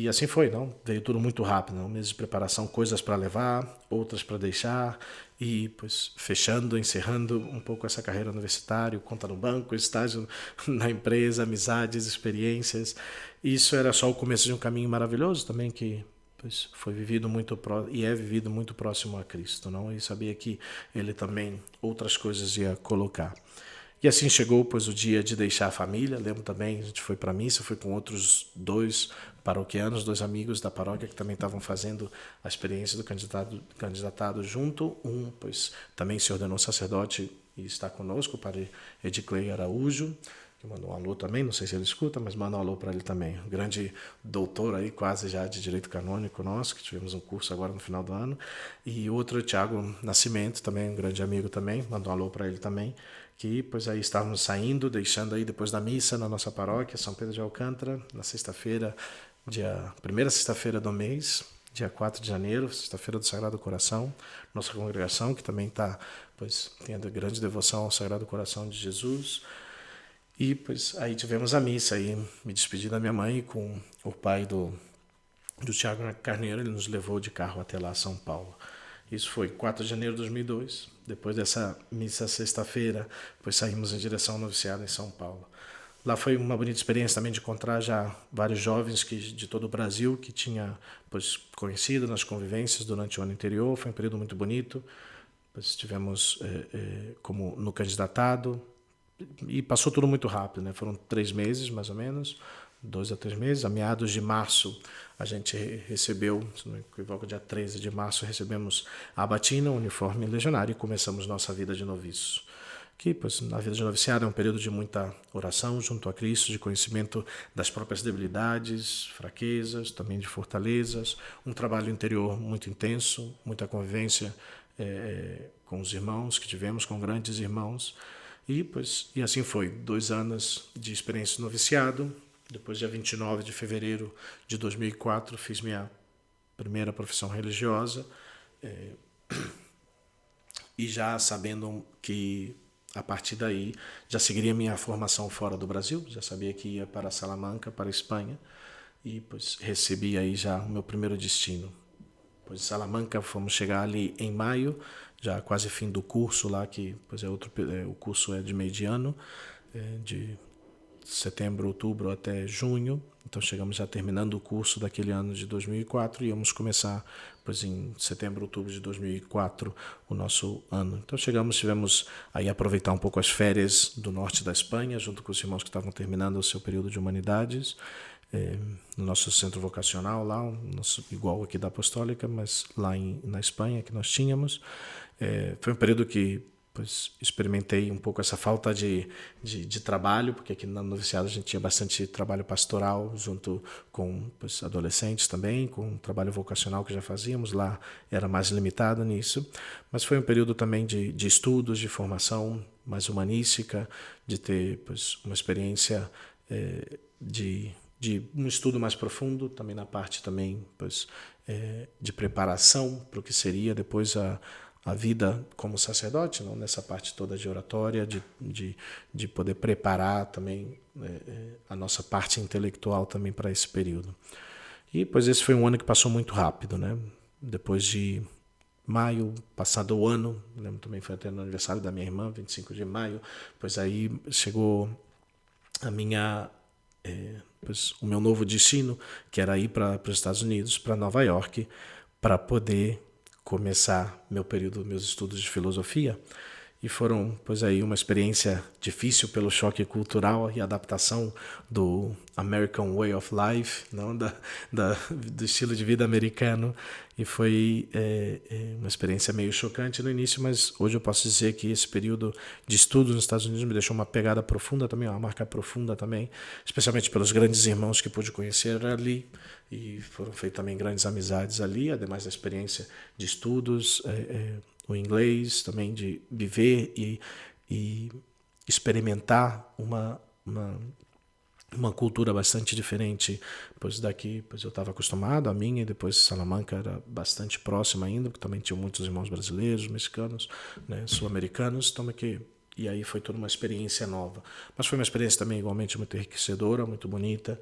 Speaker 1: assim foi, não? Veio tudo muito rápido, um mês de preparação, coisas para levar, outras para deixar, e pois fechando, encerrando um pouco essa carreira universitária, conta no banco, estágio na empresa, amizades, experiências. Isso era só o começo de um caminho maravilhoso também que pois, foi vivido muito e é vivido muito próximo a Cristo, não? E sabia que Ele também outras coisas ia colocar. E assim chegou, pois, o dia de deixar a família. Lembro também, a gente foi para a missa, fui com outros 2 paroquianos, 2 amigos da paróquia que também estavam fazendo a experiência do candidatado junto. Pois, também se ordenou sacerdote e está conosco, o padre Ediclei Araújo, que mandou um alô também, não sei se ele escuta, mas manda um alô para ele também. Um grande doutor aí, quase já de direito canônico nosso, que tivemos um curso agora no final do ano. E outro, Tiago Nascimento, também um grande amigo também, mandou um alô para ele também, que pois aí estávamos saindo, deixando aí depois da missa na nossa paróquia, São Pedro de Alcântara, na sexta-feira, primeira sexta-feira do mês, dia 4 de janeiro, sexta-feira do Sagrado Coração, nossa congregação, que também tem a grande devoção ao Sagrado Coração de Jesus. E pois aí tivemos a missa, aí me despedi da minha mãe com o pai do Tiago Carneiro, ele nos levou de carro até lá, São Paulo. Isso foi 4 de janeiro de 2002. Depois dessa missa sexta-feira, pois saímos em direção ao noviciado em São Paulo. Lá foi uma bonita experiência também de encontrar já vários jovens de todo o Brasil que tinha pois, conhecido nas convivências durante o ano anterior. Foi um período muito bonito. Pois, estivemos como no candidatado e passou tudo muito rápido, né? Foram 3 meses, mais ou menos, 2 a 3 meses. A meados de março, a gente recebeu, se não me equivoco, dia 13 de março, recebemos a batina, o uniforme legionário e começamos nossa vida de noviço. Que, pois, na vida de noviciado é um período de muita oração junto a Cristo, de conhecimento das próprias debilidades, fraquezas, também de fortalezas, um trabalho interior muito intenso, muita convivência com os irmãos que tivemos, com grandes irmãos. E assim foi, 2 anos de experiência de noviciado. Depois, dia 29 de fevereiro de 2004, fiz minha primeira profissão religiosa, e já sabendo que a partir daí já seguiria minha formação fora do Brasil, já sabia que ia para Salamanca, para a Espanha, e pois recebi aí já o meu primeiro destino. Pois em Salamanca fomos chegar ali em maio, já quase fim do curso lá, que pois o curso é de meio de ano, de setembro, outubro até junho. Então chegamos já terminando o curso daquele ano de 2004 e íamos começar pois em setembro, outubro de 2004 o nosso ano. Então tivemos aí aproveitar um pouco as férias do norte da Espanha, junto com os irmãos que estavam terminando o seu período de humanidades, no nosso centro vocacional lá, igual aqui da Apostólica, mas lá na Espanha que nós tínhamos. Foi um período que pois experimentei um pouco essa falta de trabalho, porque aqui no noviciado a gente tinha bastante trabalho pastoral junto com pois, adolescentes também, com um trabalho vocacional que já fazíamos, lá era mais limitado nisso, mas foi um período também de estudos, de formação mais humanística, de ter pois, uma experiência de um estudo mais profundo, também na parte também pois, de preparação para o que seria depois a vida como sacerdote, não? Nessa parte toda de oratória, de poder preparar também a nossa parte intelectual também para esse período. E pois esse foi um ano que passou muito rápido, né? Depois de maio, passado o ano, lembro também foi até no aniversário da minha irmã, 25 de maio, pois aí chegou a minha pois, o meu novo destino, que era ir para os Estados Unidos, para Nova York, para poder começar meus estudos de filosofia. E foram, pois aí, uma experiência difícil pelo choque cultural e adaptação do American Way of Life, não do estilo de vida americano. E foi uma experiência meio chocante no início, mas hoje eu posso dizer que esse período de estudos nos Estados Unidos me deixou uma pegada profunda também, uma marca profunda também, especialmente pelos grandes irmãos que pude conhecer ali. E foram feitas também grandes amizades ali, ademais da experiência de estudos, o inglês, também de viver e experimentar uma cultura bastante diferente, pois daqui pois eu estava acostumado, a minha, e depois Salamanca era bastante próxima ainda, porque também tinha muitos irmãos brasileiros, mexicanos, né, sul-americanos, então e aí foi toda uma experiência nova. Mas foi uma experiência também igualmente muito enriquecedora, muito bonita,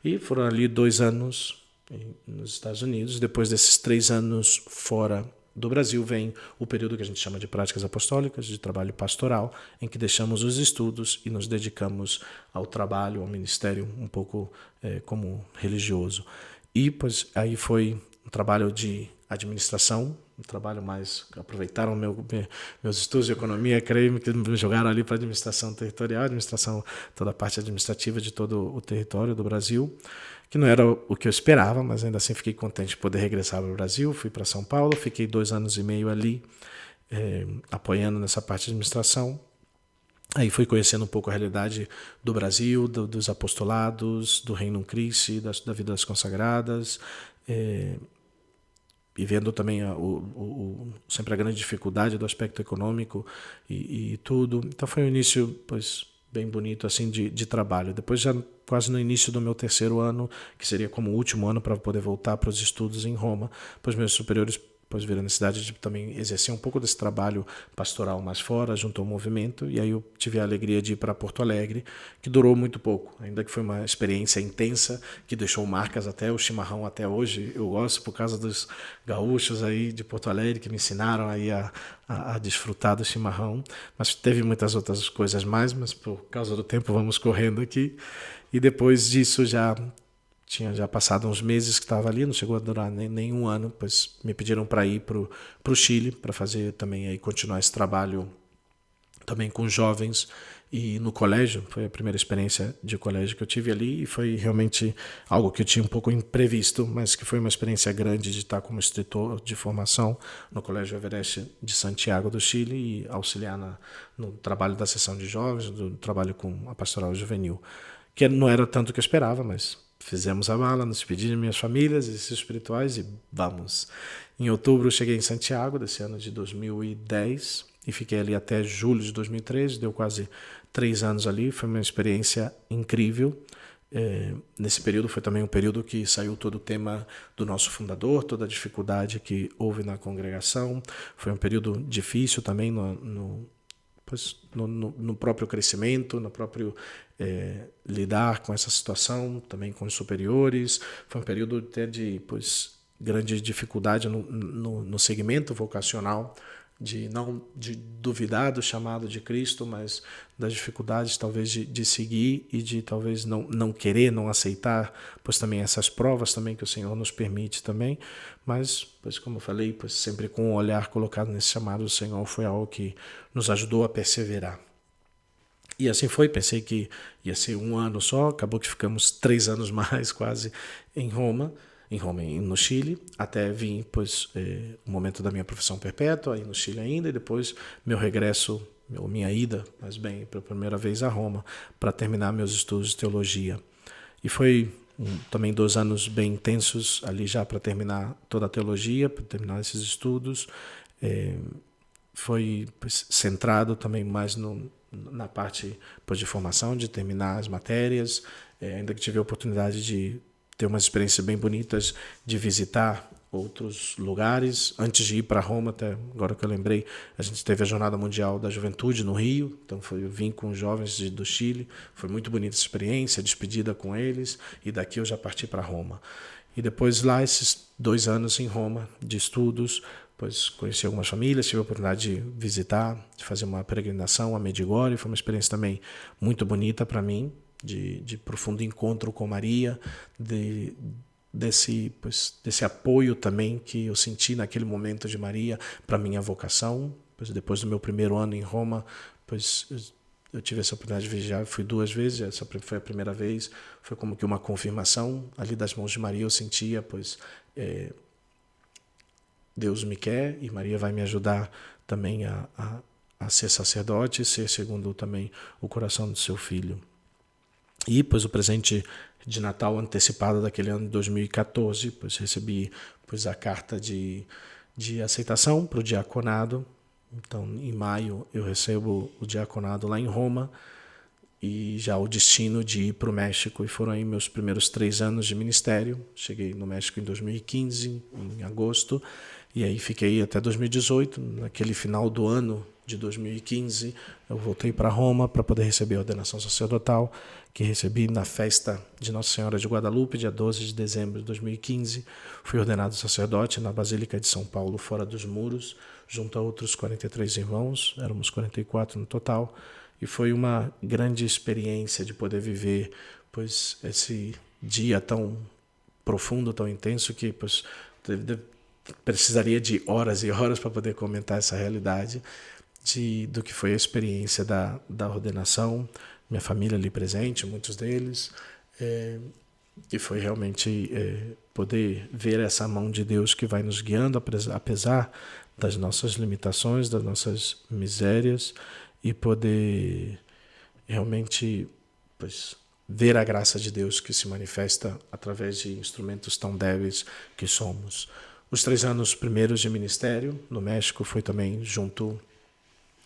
Speaker 1: e foram ali 2 anos nos Estados Unidos. Depois desses 3 anos fora do Brasil vem o período que a gente chama de práticas apostólicas, de trabalho pastoral, em que deixamos os estudos e nos dedicamos ao trabalho, ao ministério um pouco como religioso. E pois aí foi um trabalho de administração, um trabalho mais... Aproveitaram meus estudos de economia, creio que me jogaram ali para administração territorial, administração, toda a parte administrativa de todo o território do Brasil, que não era o que eu esperava, mas ainda assim fiquei contente de poder regressar para o Brasil. Fui para São Paulo, fiquei 2 anos e meio ali, apoiando nessa parte de administração. Aí fui conhecendo um pouco a realidade do Brasil, dos apostolados, do Reino Christi, da vida das consagradas, e vendo também sempre a grande dificuldade do aspecto econômico e tudo. Então foi um início pois, bem bonito assim de trabalho. Depois, já quase no início do meu 3º ano, que seria como o último ano para poder voltar para os estudos em Roma, pois meus superiores pois viram a necessidade de também exercer um pouco desse trabalho pastoral mais fora, junto ao movimento, e aí eu tive a alegria de ir para Porto Alegre, que durou muito pouco, ainda que foi uma experiência intensa, que deixou marcas até o chimarrão até hoje. Eu gosto por causa dos gaúchos aí de Porto Alegre, que me ensinaram aí a desfrutar do chimarrão, mas teve muitas outras coisas mais, mas por causa do tempo vamos correndo aqui. E depois disso tinha já passado uns meses que estava ali, não chegou a durar nem um ano, pois me pediram para ir para o Chile, para fazer também aí, continuar esse trabalho também com jovens e no colégio. Foi a primeira experiência de colégio que eu tive ali e foi realmente algo que eu tinha um pouco imprevisto, mas que foi uma experiência grande de estar como instrutor de formação no Colégio Everest de Santiago do Chile e auxiliar no trabalho da seção de jovens, do trabalho com a pastoral juvenil, que não era tanto o que eu esperava, mas fizemos a mala, nos despedimos de minhas famílias, exercícios espirituais e vamos. Em outubro eu cheguei em Santiago, desse ano de 2010, e fiquei ali até julho de 2013, deu quase 3 anos ali, foi uma experiência incrível. Nesse período foi também um período que saiu todo o tema do nosso fundador, toda a dificuldade que houve na congregação. Foi um período difícil também no próprio crescimento, no próprio lidar com essa situação, também com os superiores. Foi um período até de grande dificuldade no segmento vocacional de duvidar do chamado de Cristo, mas das dificuldades talvez de seguir e de talvez não querer, não aceitar, pois também essas provas também que o Senhor nos permite também, mas pois como eu falei, pois sempre com o olhar colocado nesse chamado do Senhor foi algo que nos ajudou a perseverar. E assim foi, pensei que ia ser 1 ano só, acabou que ficamos 3 anos mais quase em Roma, no Chile, até vir pois, o momento da minha profissão perpétua, aí no Chile ainda, e depois meu regresso, minha ida, mais bem, pela primeira vez a Roma, para terminar meus estudos de teologia. E foi também 2 anos bem intensos ali já para terminar toda a teologia, para terminar esses estudos. Foi pois, centrado também mais na parte pois, de formação, de terminar as matérias, ainda que tive a oportunidade de ter umas experiências bem bonitas de visitar outros lugares. Antes de ir para Roma, até agora que eu lembrei, a gente teve a Jornada Mundial da Juventude no Rio, então eu vim com os jovens do Chile, foi muito bonita essa experiência, despedida com eles, e daqui eu já parti para Roma. E depois lá, esses 2 anos em Roma, de estudos, pois conheci algumas famílias, tive a oportunidade de visitar, de fazer uma peregrinação a Medjugorje, foi uma experiência também muito bonita para mim, de profundo encontro com Maria, desse apoio também que eu senti naquele momento de Maria para minha vocação. Pois depois do meu primeiro ano em Roma, pois eu tive essa oportunidade de viajar, fui 2 vezes, essa foi a primeira vez, foi como que uma confirmação ali das mãos de Maria, eu sentia, pois Deus me quer e Maria vai me ajudar também a ser sacerdote, ser segundo também o coração do seu filho. E, pois, o presente de Natal antecipado daquele ano de 2014, pois recebi pois, a carta de aceitação para o diaconado. Então, em maio, eu recebo o diaconado lá em Roma e já o destino de ir para o México. E foram aí meus primeiros 3 anos de ministério. Cheguei no México em 2015, em agosto, e aí fiquei até 2018. Naquele final do ano de 2015, eu voltei para Roma para poder receber a ordenação sacerdotal, que recebi na festa de Nossa Senhora de Guadalupe, dia 12 de dezembro de 2015. Fui ordenado sacerdote na Basílica de São Paulo, fora dos muros, junto a outros 43 irmãos, éramos 44 no total, e foi uma grande experiência de poder viver pois, esse dia tão profundo, tão intenso, que pois, precisaria de horas e horas para poder comentar essa realidade do que foi a experiência da ordenação, minha família ali presente, muitos deles, e foi realmente poder ver essa mão de Deus que vai nos guiando, apesar das nossas limitações, das nossas misérias, e poder realmente pois, ver a graça de Deus que se manifesta através de instrumentos tão débeis que somos. Os 3 anos primeiros de ministério no México foi também junto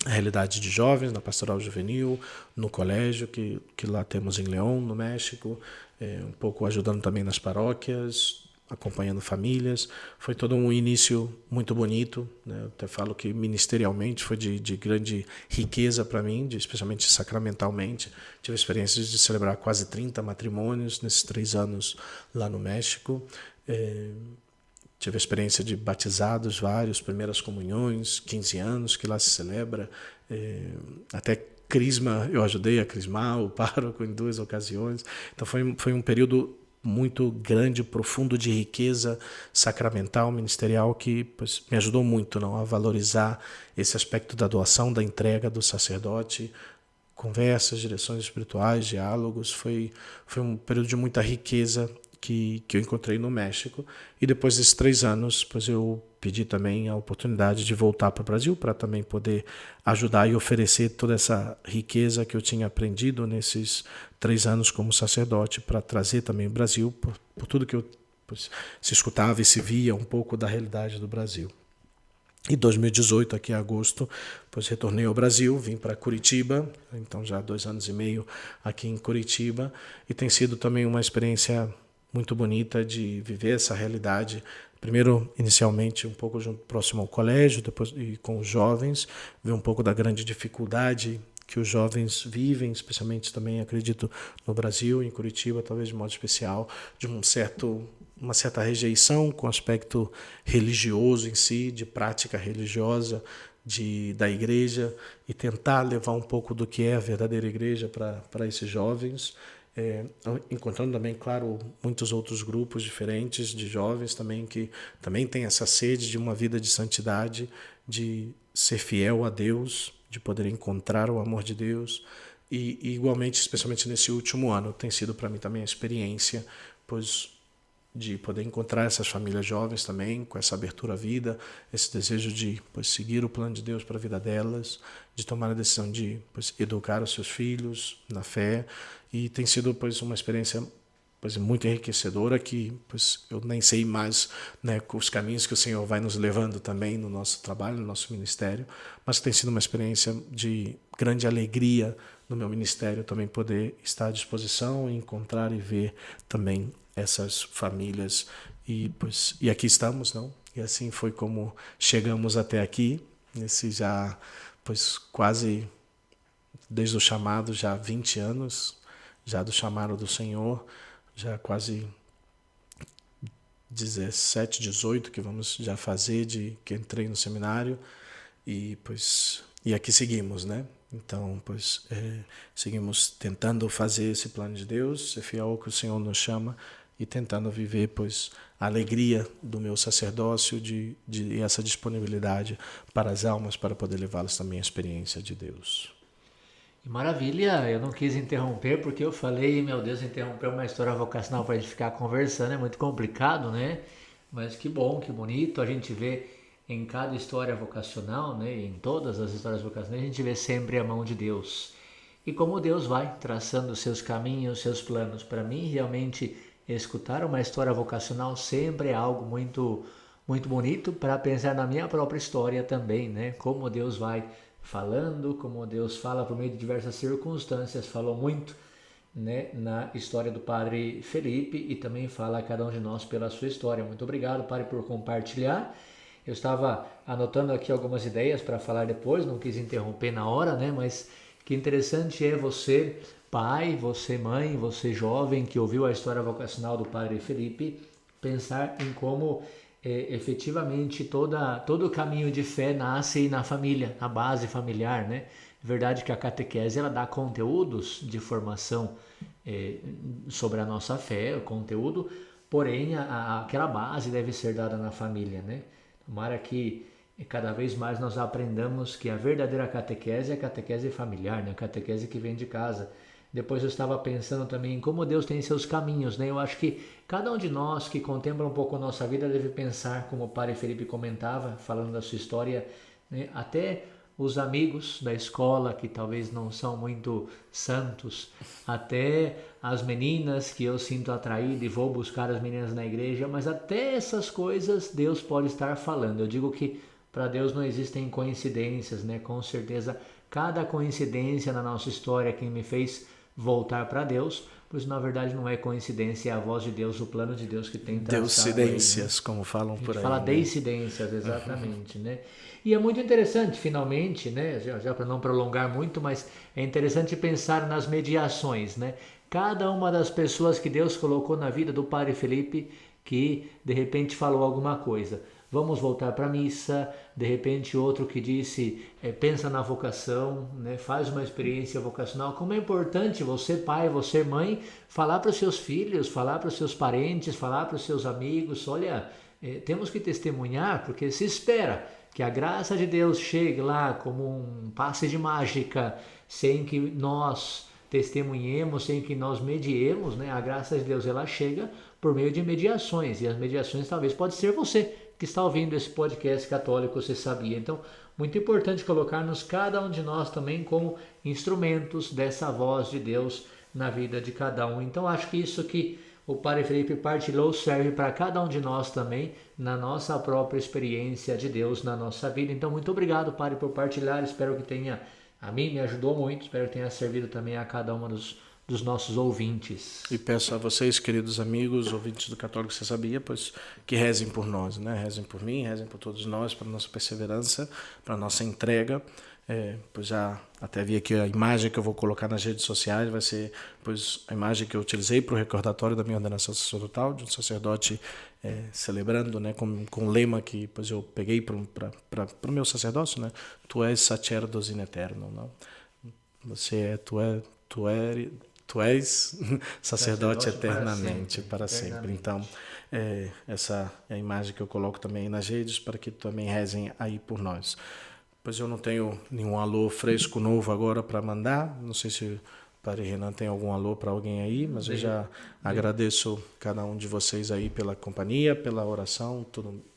Speaker 1: à realidade de jovens, na pastoral juvenil, no colégio que lá temos em León, no México, um pouco ajudando também nas paróquias, acompanhando famílias. Foi todo um início muito bonito, né? Eu até falo que ministerialmente foi de grande riqueza para mim, especialmente sacramentalmente. Tive experiências de celebrar quase 30 matrimônios nesses 3 anos lá no México. Tive a experiência de batizados vários, primeiras comunhões, 15 anos que lá se celebra, até crisma, eu ajudei a crismar o pároco em 2 ocasiões. Então foi um período muito grande, profundo de riqueza sacramental, ministerial, que pois, me ajudou muito a valorizar esse aspecto da doação, da entrega do sacerdote, conversas, direções espirituais, diálogos. Foi um período de muita riqueza que eu encontrei no México. E depois desses 3 anos, pois eu pedi também a oportunidade de voltar para o Brasil para também poder ajudar e oferecer toda essa riqueza que eu tinha aprendido nesses 3 anos como sacerdote, para trazer também o Brasil, por tudo que eu pois, se escutava e se via um pouco da realidade do Brasil. Em 2018, aqui em agosto, pois retornei ao Brasil, vim para Curitiba, então já há 2 anos e meio aqui em Curitiba, e tem sido também uma experiência muito bonita de viver essa realidade. Primeiro, inicialmente, um pouco próximo ao colégio, depois e com os jovens, ver um pouco da grande dificuldade que os jovens vivem, especialmente também, acredito, no Brasil, em Curitiba, talvez de modo especial, de uma certa rejeição com o aspecto religioso em si, de prática religiosa, da igreja e tentar levar um pouco do que é a verdadeira igreja para esses jovens. Encontrando também, claro, muitos outros grupos diferentes de jovens também que também têm essa sede de uma vida de santidade, de ser fiel a Deus, de poder encontrar o amor de Deus. E igualmente, especialmente nesse último ano, tem sido para mim também a experiência, pois de poder encontrar essas famílias jovens também, com essa abertura à vida, esse desejo de seguir o plano de Deus para a vida delas, de tomar a decisão de educar os seus filhos na fé, e tem sido uma experiência muito enriquecedora que eu nem sei mais, né, os caminhos que o Senhor vai nos levando também no nosso trabalho, no nosso ministério, mas tem sido uma experiência de grande alegria no meu ministério também poder estar à disposição e encontrar e ver também essas famílias e aqui estamos, não? E assim foi como chegamos até aqui, nesse já quase desde o chamado, já 20 anos já do chamado do Senhor, já quase 17, 18 que vamos já fazer de que entrei no seminário e aqui seguimos, né? Então, seguimos tentando fazer esse plano de Deus, ser fiel ao que o Senhor nos chama e tentando viver, a alegria do meu sacerdócio, de essa disponibilidade para as almas, para poder levá-las também à experiência de Deus.
Speaker 2: Maravilha, eu não quis interromper porque eu falei, meu Deus, interromper uma história vocacional para a gente ficar conversando é muito complicado, né? Mas que bom, que bonito, a gente vê em cada história vocacional, né? Em todas as histórias vocacionais, a gente vê sempre a mão de Deus. E como Deus vai traçando os seus caminhos, seus planos. Para mim, realmente, escutar uma história vocacional sempre é algo muito, muito bonito para pensar na minha própria história também, né? Como Deus vai falando, como Deus fala por meio de diversas circunstâncias, falou muito, né, na história do Padre Felipe e também fala a cada um de nós pela sua história. Muito obrigado, Padre, por compartilhar. Eu estava anotando aqui algumas ideias para falar depois, não quis interromper na hora, né, mas que interessante é você, pai, você mãe, você jovem que ouviu a história vocacional do Padre Felipe, pensar em como efetivamente todo o caminho de fé nasce na família, na base familiar, né? Verdade que a catequese ela dá conteúdos de formação sobre a nossa fé, o conteúdo, porém aquela base deve ser dada na família, né? Tomara que cada vez mais nós aprendamos que a verdadeira catequese é a catequese familiar, né? A catequese que vem de casa. Depois eu estava pensando também em como Deus tem seus caminhos, né? Eu acho que cada um de nós que contempla um pouco a nossa vida deve pensar, como o Padre Felipe comentava, falando da sua história, né? Até os amigos da escola que talvez não são muito santos, até as meninas que eu sinto atraído e vou buscar as meninas na igreja, mas até essas coisas Deus pode estar falando. Eu digo que para Deus não existem coincidências, né? Com certeza, cada coincidência na nossa história que me fez voltar para Deus, pois na verdade não é coincidência, é a voz de Deus, o plano de Deus que tem traçado.
Speaker 1: Deucidências, né? Como falam por aí.
Speaker 2: Fala deucidências, exatamente, né? E é muito interessante, finalmente, né? Já para não prolongar muito, mas é interessante pensar nas mediações, né? Cada uma das pessoas que Deus colocou na vida do Padre Felipe que de repente falou alguma coisa. Vamos voltar para a missa, de repente outro que disse, pensa na vocação, né? Faz uma experiência vocacional. Como é importante você, pai, você, mãe, falar para os seus filhos, falar para os seus parentes, falar para os seus amigos, olha, temos que testemunhar, porque se espera que a graça de Deus chegue lá como um passe de mágica, sem que nós testemunhemos, sem que nós mediemos, né? A graça de Deus ela chega por meio de mediações, e as mediações talvez pode ser você que está ouvindo esse podcast católico, você sabia. Então, muito importante colocar-nos cada um de nós também como instrumentos dessa voz de Deus na vida de cada um. Então, acho que isso que o Padre Felipe partilhou serve para cada um de nós também, na nossa própria experiência de Deus na nossa vida. Então, muito obrigado, Padre, por partilhar. Espero que tenha, a mim me ajudou muito, espero que tenha servido também a cada uma dos nossos ouvintes.
Speaker 1: E peço a vocês, queridos amigos, ouvintes do Católico Você Sabia, que rezem por nós, né? Rezem por mim, rezem por todos nós, para nossa perseverança, para nossa entrega, pois já até vi aqui a imagem que eu vou colocar nas redes sociais, vai ser pois a imagem que eu utilizei para o recordatório da minha ordenação sacerdotal, de um sacerdote celebrando, né, com o lema que pois eu peguei para o meu sacerdócio, né? Tu és sacerdos in aeterno, não? Tu és sacerdote eternamente, para sempre. Então, essa é a imagem que eu coloco também nas redes para que também rezem aí por nós. Pois eu não tenho nenhum alô fresco novo agora para mandar. Não sei se o Padre Renan tem algum alô para alguém aí, mas eu já agradeço cada um de vocês aí pela companhia, pela oração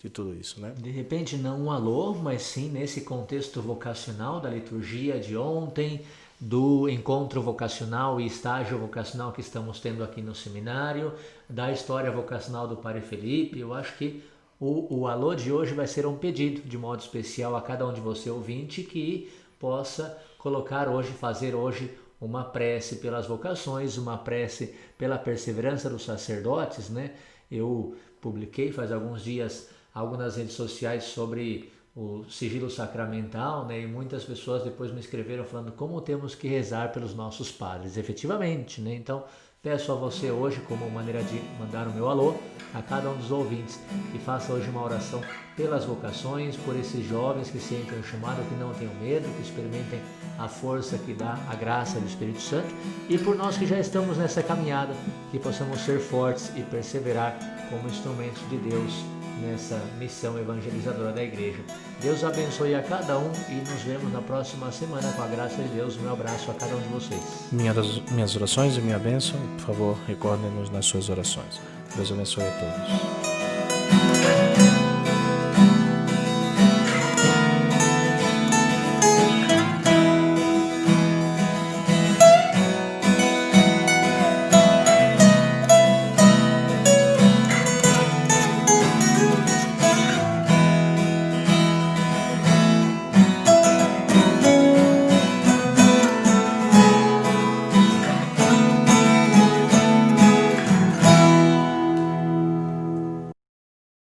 Speaker 1: e tudo isso, né?
Speaker 2: De repente não um alô, mas sim nesse contexto vocacional da liturgia de ontem, do encontro vocacional e estágio vocacional que estamos tendo aqui no seminário, da história vocacional do Padre Felipe. Eu acho que o alô de hoje vai ser um pedido, de modo especial a cada um de você ouvinte, que possa colocar hoje, fazer hoje uma prece pelas vocações, uma prece pela perseverança dos sacerdotes, né? Eu publiquei faz alguns dias algo nas redes sociais sobre o sigilo sacramental, né? E muitas pessoas depois me escreveram falando como temos que rezar pelos nossos padres, efetivamente, né? Então peço a você hoje, como maneira de mandar o meu alô, a cada um dos ouvintes, que faça hoje uma oração pelas vocações, por esses jovens que sentem o chamado, que não tenham medo, que experimentem a força que dá a graça do Espírito Santo, e por nós que já estamos nessa caminhada, que possamos ser fortes e perseverar como instrumentos de Deus nessa missão evangelizadora da Igreja. Deus abençoe a cada um e nos vemos na próxima semana com a graça de Deus. Meu abraço a cada um de vocês.
Speaker 1: Minhas orações e minha bênção, por favor, recordem-nos nas suas orações. Deus abençoe a todos.